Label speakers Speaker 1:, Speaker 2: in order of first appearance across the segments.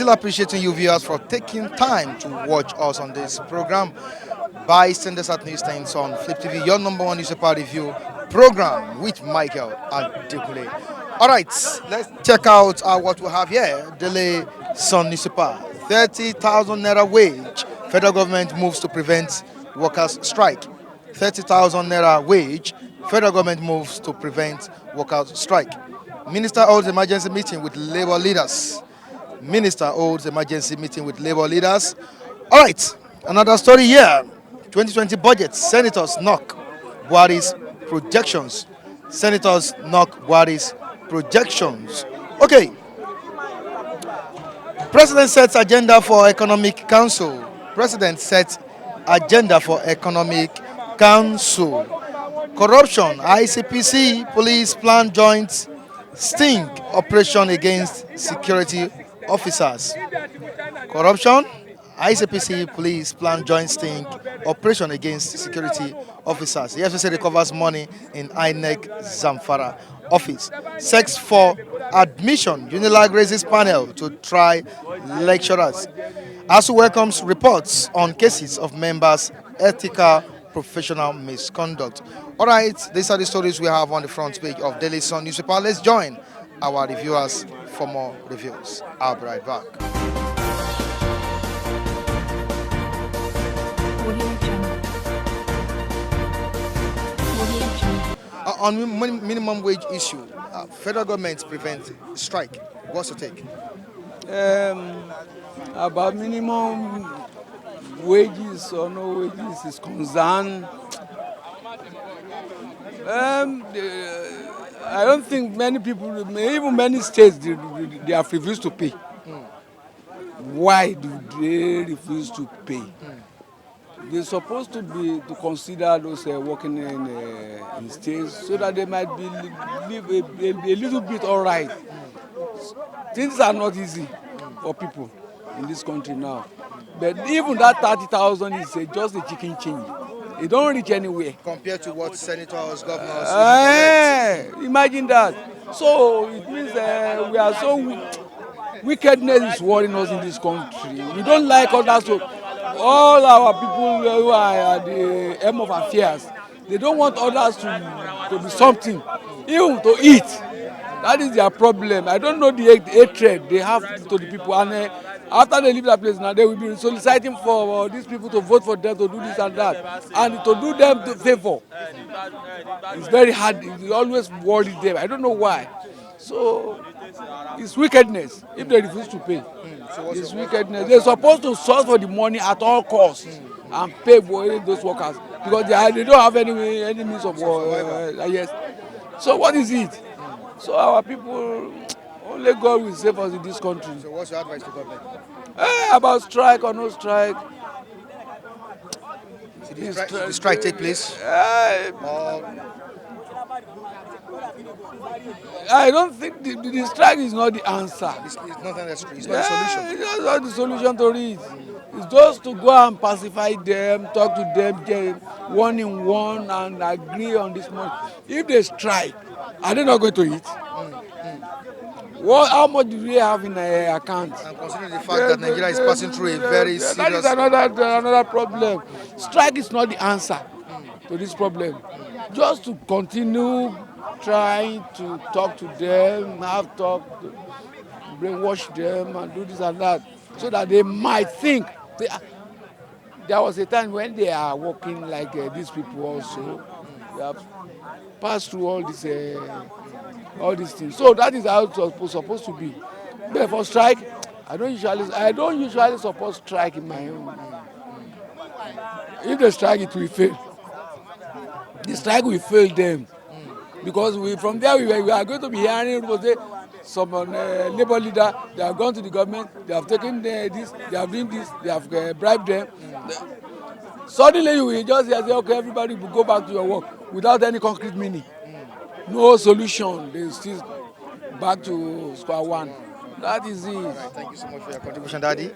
Speaker 1: Still appreciating you viewers for taking time to watch us on this program. Bystanders at Newsstands on Flip TV, your number one newspaper review program with Michael and Dekule. All right, let's check out what we have here. Daily Sun newspaper, 30,000 naira wage. Federal government moves to prevent workers' strike. 30,000 naira wage. Federal government moves to prevent workers' strike. Minister holds emergency meeting with labor leaders. Minister holds emergency meeting with labor leaders. All right, another story here. 2020 budget. Senators knock Buhari's projections. Senators knock Buhari's projections. Okay. President sets agenda for economic council. President sets agenda for economic council. Corruption. ICPC police plan joint sting operation against security officers. Corruption. ICPC police plan joint sting operation against security officers. The FCC recovers money in INEC Zamfara office. Sex for admission. Unilag raises panel to try lecturers. ASU welcomes reports on cases of members' ethical professional misconduct. All right, these are the stories we have on the front page of Daily Sun newspaper. Let's join our reviewers for more reviews. I'll be right back. On minimum wage issue, federal government prevent strike. What's your take?
Speaker 2: About minimum wages or no wages is concerned. I don't think many people, even many states, they have refused to pay. Why do they refuse to pay? They're supposed to consider those working in states so that they might be live a little bit all right. Things are not easy for people in this country now. But even that 30,000 is just a chicken change. It don't reach anywhere.
Speaker 1: Compared to what senators, governors...
Speaker 2: imagine that. So it means we are so... Wickedness is worrying us in this country. We don't like others to... All our people who are at the aim of affairs, they don't want others to be something, even to eat. That is their problem. I don't know the hatred they have to the people. And after they leave that place now, they will be soliciting for these people to vote for them, to do this and that, and to do them the favor. It's very hard. It always worries them. I don't know why. So it's wickedness if they refuse to pay. It's wickedness. They're supposed to source for the money at all costs and pay for those workers because they don't have any means of yes. So what is it? So our people, only God will save us in this country.
Speaker 1: So what's your advice to government?
Speaker 2: About strike or no strike?
Speaker 1: Did the strike take place?
Speaker 2: I don't think the strike is not the answer.
Speaker 1: It's not necessary. It's not the solution.
Speaker 2: It's not the solution to it. It's just to go and pacify them, talk to them, one in one, and agree on this money. If they strike, are they not going to eat? How much do they have in their account?
Speaker 1: And considering the fact that Nigeria is passing through a very serious...
Speaker 2: That is another problem. Strike is not the answer to this problem. Just to continue trying to talk to them, have talk, brainwash them, and do this and that, so that they might think. There was a time when they are working like these people also. They have passed through all these things. So that is how it's supposed to be. But for strike, I don't usually support strike in my own. If they strike, it will fail. The strike will fail them. Because from there we are going to be hearing some labor leader, they have gone to the government, they have taken this, they have done this, they have bribed them. Suddenly you will just say, okay, everybody will go back to your work without any concrete meaning. No solution. They still back to square one. That is it.
Speaker 1: Right, thank you so much for your contribution, Daddy.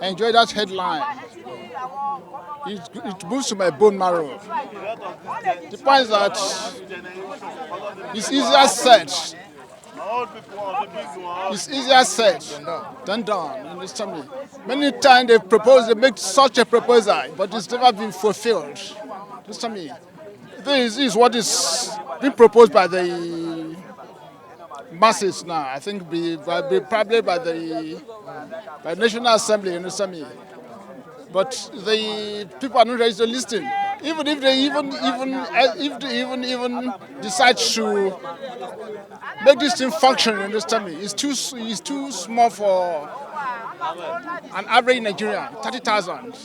Speaker 3: Enjoy that headline. it moves to my bone marrow. The point is that it's easier said. It's easier said than done. You understand me? Many times they make such a proposal, but it's never been fulfilled. You understand me? This is what is being proposed by the masses now. I think probably by the National Assembly. You understand me? But the people are not ready to listen. Even if they even decide to make this thing function, you understand me? It's too small for an average Nigerian. 30,000.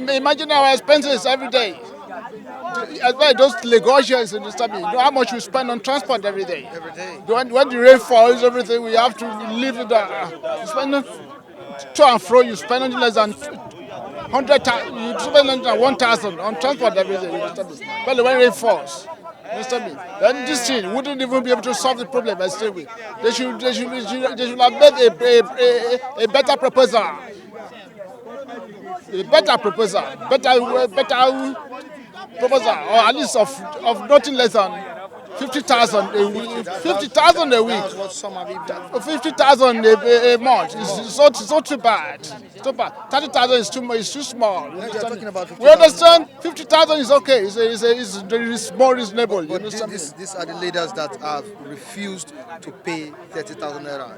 Speaker 3: Imagine our expenses every day. As well, those Lagosians, you understand me? You know how much we spend on transport every day.
Speaker 1: Every day.
Speaker 3: When the rain falls, everything we have to live with that. You spend to and fro. You spend only less than 100,000, you spend less than 1,000 on transport every day. You understand me? Well, when rain falls, you understand me? Then this thing wouldn't even be able to solve the problem. I stay with. They should have made a better proposal. A better proposal, better proposal, or at least of nothing less than 50,000 a week. 50,000 a week.
Speaker 1: That's what some have even.
Speaker 3: 50,000 a month. It's not too bad. It's too bad. 30,000 is too much. It's too small. You
Speaker 1: You're
Speaker 3: understand
Speaker 1: talking
Speaker 3: me?
Speaker 1: about
Speaker 3: We
Speaker 1: 50,000.
Speaker 3: understand 50,000 is okay. It's more reasonable. You
Speaker 1: But
Speaker 3: understand me?
Speaker 1: these are the leaders that have refused to pay 30,000 naira.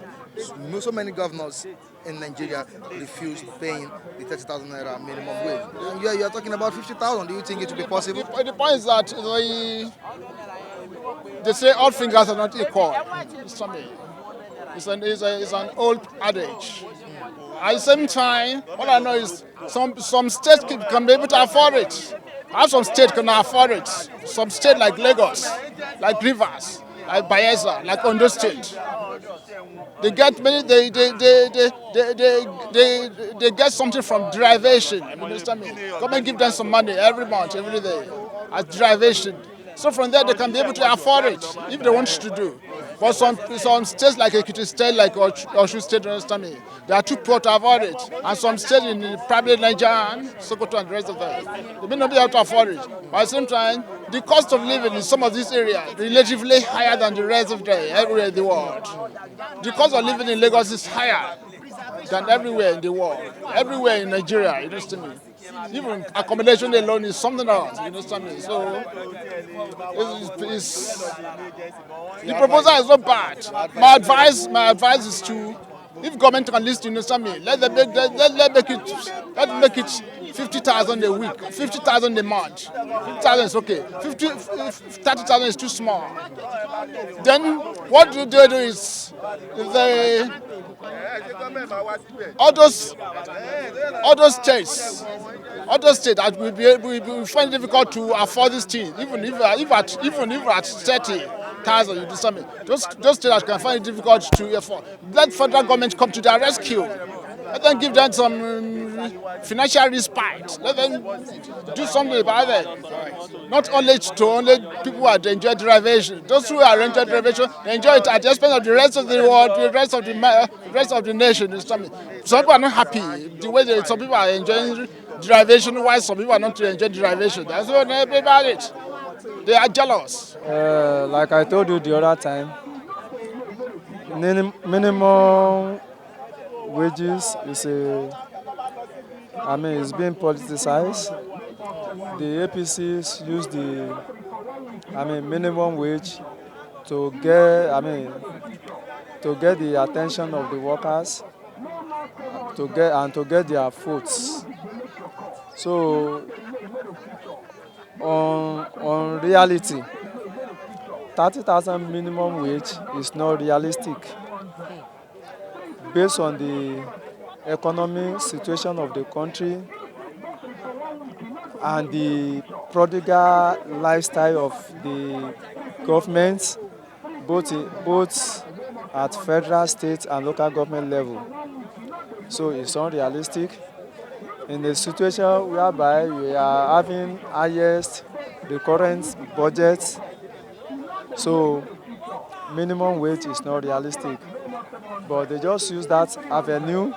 Speaker 1: So many governors in Nigeria refused paying the 30,000 naira minimum wage. And you are talking about 50,000. Do you think it will be possible?
Speaker 3: The point is that they say all fingers are not equal. It's an old adage. At the same time, what I know is some states can be able to afford it. I have some states can afford it. Some states like Lagos, like Rivers, like Bayelsa, like Ondo State. They get many. They get something from derivation. You understand me? Government give them some money every month, every day, as derivation. So from there they can be able to afford it if they want to do. But some states like Ekiti State, like Osun State, you understand me? They are too poor to afford it. And some states in probably Nigeria and Sokoto and the rest of them, they may not be able to afford it. But at the same time, the cost of living in some of these areas is relatively higher than the rest of everywhere in the world. The cost of living in Lagos is higher than everywhere in the world, everywhere in Nigeria, you understand me? Even accommodation alone is something else, you understand me? So the proposal is not bad. My advice is to, if government can listen, you understand me? Let make it 50,000 a week, 50,000 a month. 50,000 is okay. 30,000 is too small. Then what they do is they all those states that will find it difficult to afford this thing, even if at 30,000, you understand me? Those states that can find it difficult to afford, let federal government come to their rescue. Let them give them some financial respite. Let them do something about it. Not only people who are enjoy derivation. Those who are enjoying derivation, they enjoy it at the expense of the rest of the world, the rest of the nation. You understand me? Some people are not happy the way some people are enjoying derivation, while some people are not enjoying derivation. That's what they about it. They are jealous.
Speaker 4: Like I told you the other time, minimum wages is it's being politicized. The APCs use the, minimum wage to get the attention of the workers, to get their votes. So, on reality, 30,000 minimum wage is not realistic based on the economic situation of the country and the prodigal lifestyle of the government, both at federal, state, and local government level. So it's unrealistic. In a situation whereby we are having highest recurrent budget, so minimum wage is not realistic. But they just use that avenue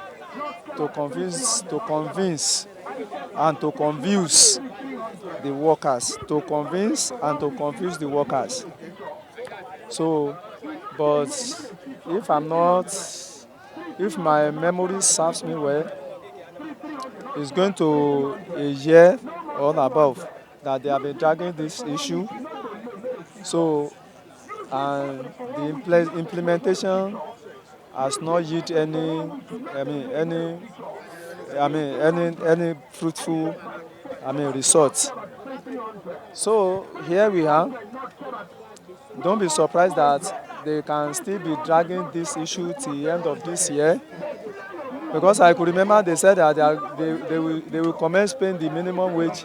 Speaker 4: to convince and to confuse the workers, to convince and to confuse the workers. So, but if I'm not, if my memory serves me well, it's going to a year or above that they have been dragging this issue. So, and the implementation has not yielded any, any fruitful, results. So here we are. Don't be surprised that they can still be dragging this issue till the end of this year. Because I could remember they said that they will commence paying the minimum wage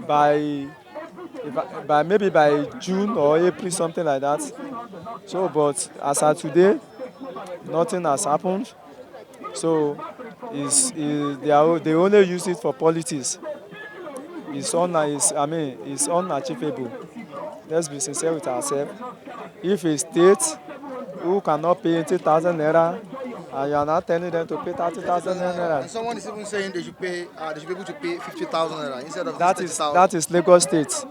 Speaker 4: by maybe by June or April, something like that. So, but as of today, nothing has happened. So, they only use it for politics. It's unachievable. Let's be sincere with ourselves. If a state who cannot pay 80,000 naira and you are not telling them to pay 30,000 naira.
Speaker 1: And someone is even saying they should pay, they should be able to pay 50,000 naira instead of
Speaker 4: That
Speaker 1: this
Speaker 4: is
Speaker 1: 30,000.
Speaker 4: that is Lagos State.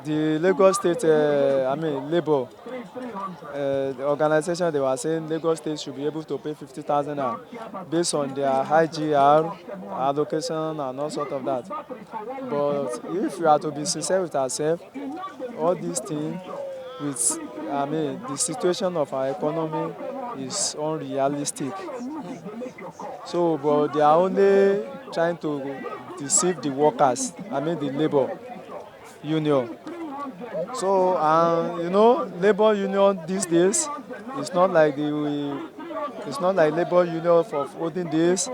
Speaker 4: The Lagos State, Labour the organization, they were saying Lagos State should be able to pay 50,000 naira based on their IGR allocation and all sort of that. But if we are to be sincere with ourselves, all these things with the situation of our economy is unrealistic. So, but they are only trying to deceive the workers, the labor union. So, labor union these days is not like labor union of olden days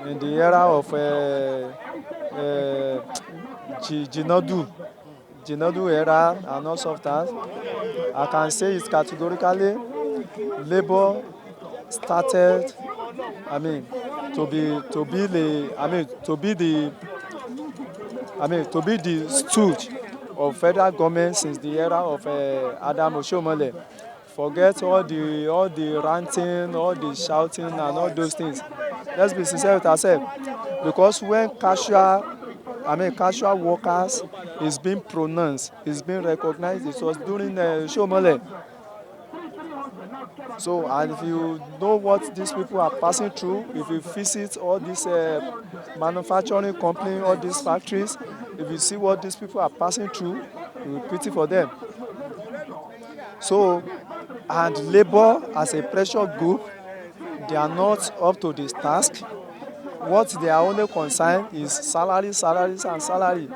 Speaker 4: in the era of Jinadu era and all of that. I can say it categorically. Labor started, to be the stooge of federal government since the era of Adam Oshomole. Forget all the ranting, all the shouting, and all those things. Let's be sincere with ourselves, because when casual workers is being pronounced, is being recognized, it was during Oshomole. So, and if you know what these people are passing through, if you visit all these manufacturing companies, all these factories, if you see what these people are passing through, you will pity for them. So, and labor as a pressure group, they are not up to this task. What they are only concerned is salaries, and salary.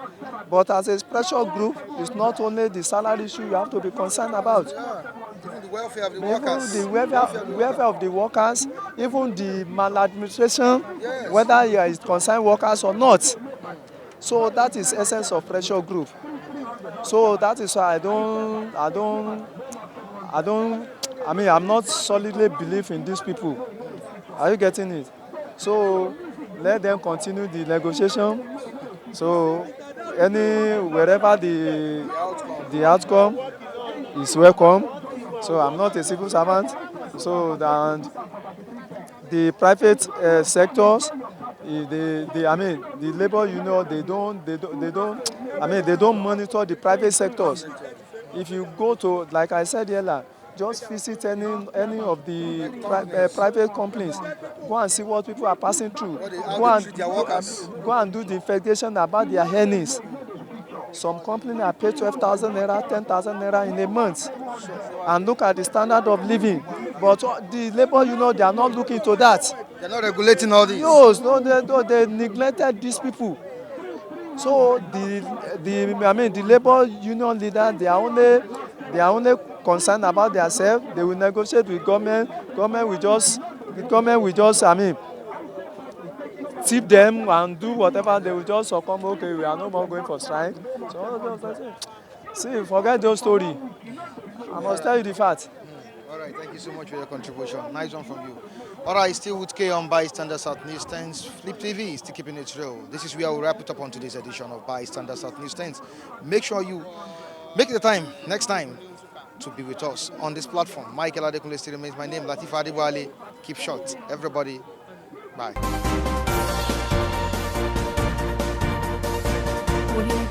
Speaker 4: But as a pressure group, it's not only the salary issue you have to be concerned about.
Speaker 1: Even the welfare of the workers.
Speaker 4: The welfare of the workers, even the maladministration,
Speaker 1: Yes.
Speaker 4: whether it concerns workers or not. So that is essence of pressure group. So that is why I'm not solidly believe in these people. Are you getting it? So let them continue the negotiation. So wherever the outcome is welcome. So I'm not a civil servant. So the private sectors, the labor union, they don't monitor the private sectors. If you go to, like I said earlier, just visit any of the private companies. Go and see what people are passing through.
Speaker 1: How they treat their workers.
Speaker 4: Go and do the investigation about their earnings. Some companies are paid 12,000 naira, 10,000 naira in a month. And look at the standard of living. But the labor union, they are not looking to that.
Speaker 1: They're not regulating all this.
Speaker 4: No, they neglected these people. So the labor union leaders, they are only concerned about themselves. They will negotiate with government. Government will just tip them and do whatever. They will just succumb. Okay, we are no more going for strike. So see, forget those stories. I must tell you the fact.
Speaker 1: All right, thank you so much for your contribution. Nice one from you. All right, still with K on Bystander South News 10. Flip TV, still keeping it real. This is where we'll wrap it up on today's edition of Bystander South News 10. Make sure you make the time next time to be with us on this platform. Michael Adekunle still remains my name. Latif Adibwale. Keep short. Everybody, bye.
Speaker 5: Audio